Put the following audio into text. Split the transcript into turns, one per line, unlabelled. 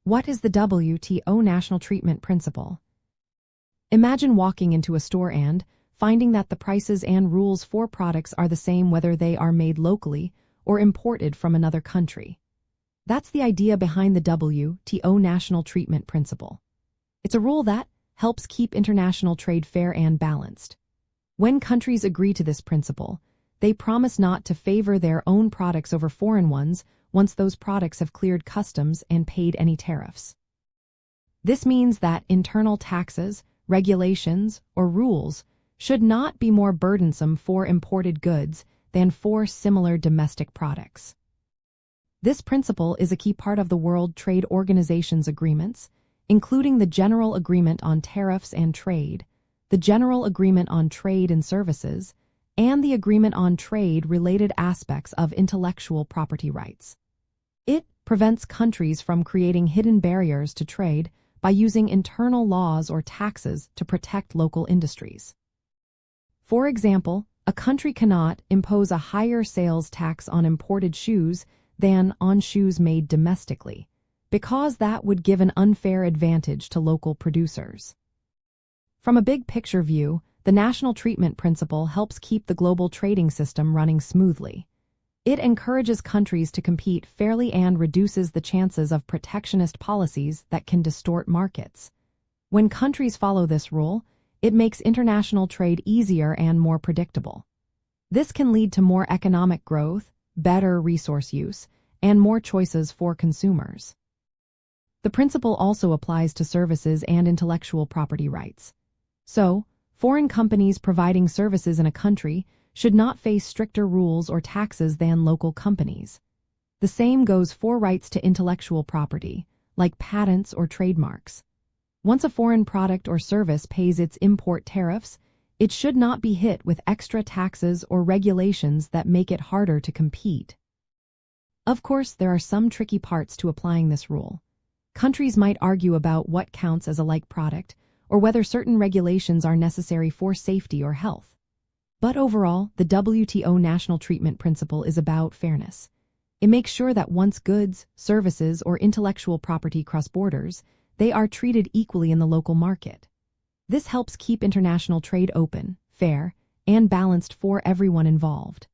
What is the WTO National Treatment Principle? Imagine walking into a store and finding that the prices and rules for products are the same whether they are made locally or imported from another country. That's the idea behind the WTO National Treatment Principle. It's a rule that helps keep international trade fair and balanced. When countries agree to this principle, they promise not to favor their own products over foreign ones once those products have cleared customs and paid any tariffs. This means that internal taxes, regulations, or rules should not be more burdensome for imported goods than for similar domestic products. This principle is a key part of the World Trade Organization's agreements, including the General Agreement on Tariffs and Trade, the General Agreement on Trade and Services, and the Agreement on Trade-related aspects of intellectual property rights. It prevents countries from creating hidden barriers to trade by using internal laws or taxes to protect local industries. For example, a country cannot impose a higher sales tax on imported shoes than on shoes made domestically, because that would give an unfair advantage to local producers. From a big-picture view, the National Treatment Principle helps keep the global trading system running smoothly. It encourages countries to compete fairly and reduces the chances of protectionist policies that can distort markets. When countries follow this rule, it makes international trade easier and more predictable. This can lead to more economic growth, better resource use, and more choices for consumers. The principle also applies to services and intellectual property rights. So, foreign companies providing services in a country should not face stricter rules or taxes than local companies. The same goes for rights to intellectual property, like patents or trademarks. Once a foreign product or service pays its import tariffs, it should not be hit with extra taxes or regulations that make it harder to compete. Of course, there are some tricky parts to applying this rule. Countries might argue about what counts as a like product, or whether certain regulations are necessary for safety or health. But overall, the WTO National Treatment Principle is about fairness. It makes sure that once goods, services, or intellectual property cross borders, they are treated equally in the local market. This helps keep international trade open, fair, and balanced for everyone involved.